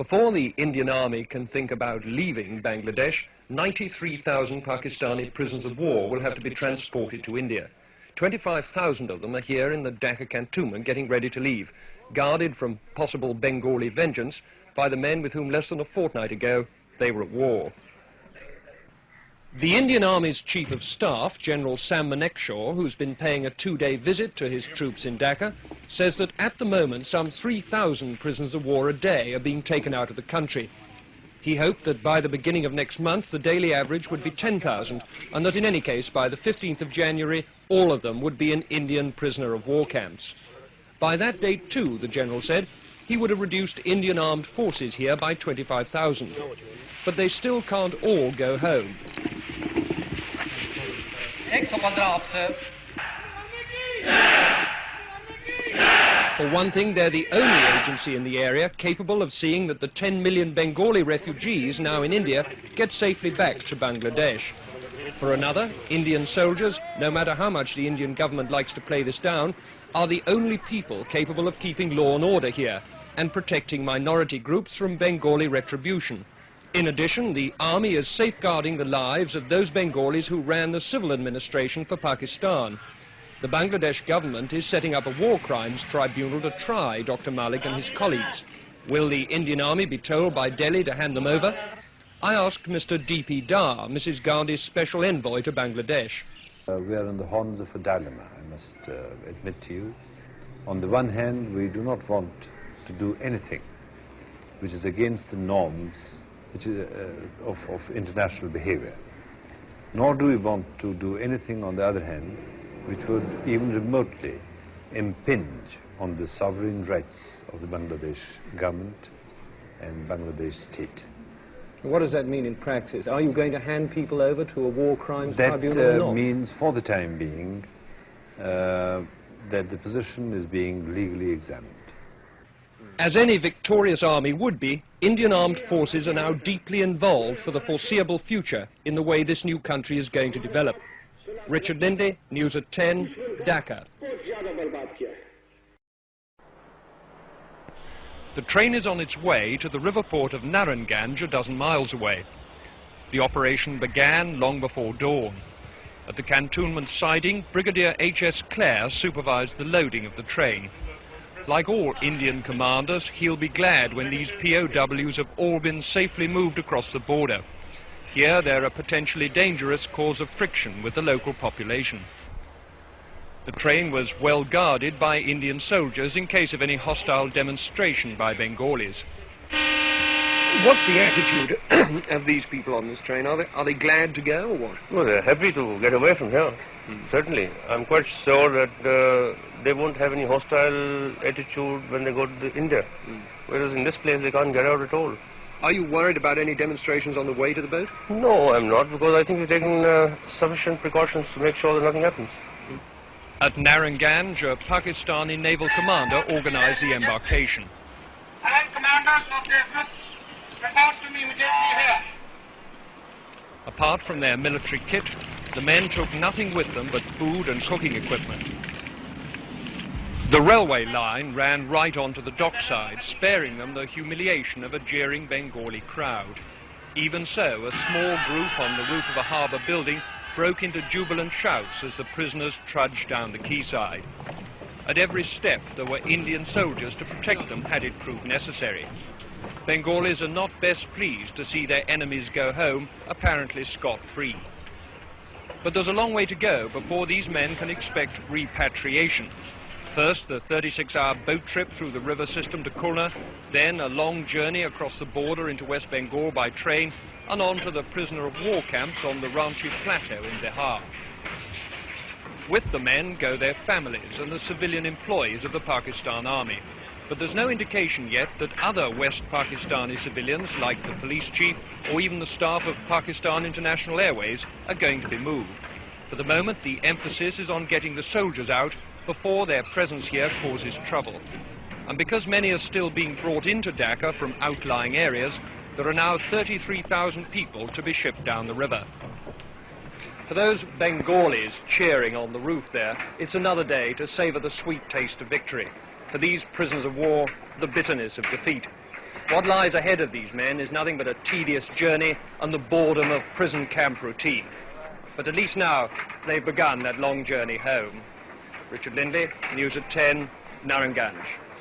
Before the Indian Army can think about leaving Bangladesh, 93,000 Pakistani prisoners of war will have to be transported to India. 25,000 of them are here in the Dhaka cantonment getting ready to leave, guarded from possible Bengali vengeance by the men with whom less than a fortnight ago they were at war. The Indian Army's Chief of Staff, General Sam Manekshaw, who's been paying a two-day visit to his troops in Dhaka, says that at the moment some 3,000 prisoners of war a day are being taken out of the country. He hoped that by the beginning of next month the daily average would be 10,000 and that in any case by the 15th of January all of them would be in Indian prisoner of war camps. By that date too, the General said, he would have reduced Indian armed forces here by 25,000. But they still can't all go home. For one thing, they're the only agency in the area capable of seeing that the 10 million Bengali refugees now in India get safely back to Bangladesh. For another, Indian soldiers, no matter how much the Indian government likes to play this down, are the only people capable of keeping law and order here and protecting minority groups from Bengali retribution. In addition, the army is safeguarding the lives of those Bengalis who ran the civil administration for Pakistan. The Bangladesh government is setting up a war crimes tribunal to try Dr. Malik and his colleagues. Will the Indian army be told by Delhi to hand them over? I asked Mr. D.P. Dar, Mrs. Gandhi's special envoy to Bangladesh. We are on the horns of a dilemma, I must admit to you. On the one hand, we do not want to do anything which is against the norms of international behavior. Nor do we want to do anything, on the other hand, which would even remotely impinge on the sovereign rights of the Bangladesh government and Bangladesh state. What does that mean in practice? Are you going to hand people over to a war crimes tribunal or not? That means, for the time being, that the position is being legally examined. As any victorious army would be, Indian armed forces are now deeply involved for the foreseeable future in the way this new country is going to develop. Richard Lindley, News at 10, Dhaka. The train is on its way to the river port of Narayanganj, a dozen miles away. The operation began long before dawn. At the cantonment siding, Brigadier H.S. Clare supervised the loading of the train. Like all Indian commanders, he'll be glad when these POWs have all been safely moved across the border. Here they're a potentially dangerous cause of friction with the local population. The train was well guarded by Indian soldiers in case of any hostile demonstration by Bengalis. What's the attitude of these people on this train? Are they glad to go or what? Well, they're happy to get away from here, certainly. I'm quite sure that they won't have any hostile attitude when they go to India. Whereas in this place they can't get out at all. Are you worried about any demonstrations on the way to the boat? No, I'm not, because I think we've taken sufficient precautions to make sure that nothing happens. At Narayanganj, a Pakistani naval commander organized the embarkation. Commanders of the report to me immediately here. Apart from their military kit, the men took nothing with them but food and cooking equipment. The railway line ran right onto the dockside, sparing them the humiliation of a jeering Bengali crowd. Even so, a small group on the roof of a harbour building broke into jubilant shouts as the prisoners trudged down the quayside. At every step there were Indian soldiers to protect them had it proved necessary. Bengalis are not best pleased to see their enemies go home apparently scot-free. But there's a long way to go before these men can expect repatriation. First, the 36-hour boat trip through the river system to Khulna, then a long journey across the border into West Bengal by train, and on to the prisoner of war camps on the Ranchi Plateau in Bihar. With the men go their families and the civilian employees of the Pakistan Army. But there's no indication yet that other West Pakistani civilians, like the police chief or even the staff of Pakistan International Airways, are going to be moved. For the moment, the emphasis is on getting the soldiers out before their presence here causes trouble. And because many are still being brought into Dhaka from outlying areas, there are now 33,000 people to be shipped down the river. For those Bengalis cheering on the roof there, it's another day to savour the sweet taste of victory. For these prisoners of war, the bitterness of defeat. What lies ahead of these men is nothing but a tedious journey and the boredom of prison camp routine. But at least now they've begun that long journey home. Richard Lindley, News at 10, Naranganj.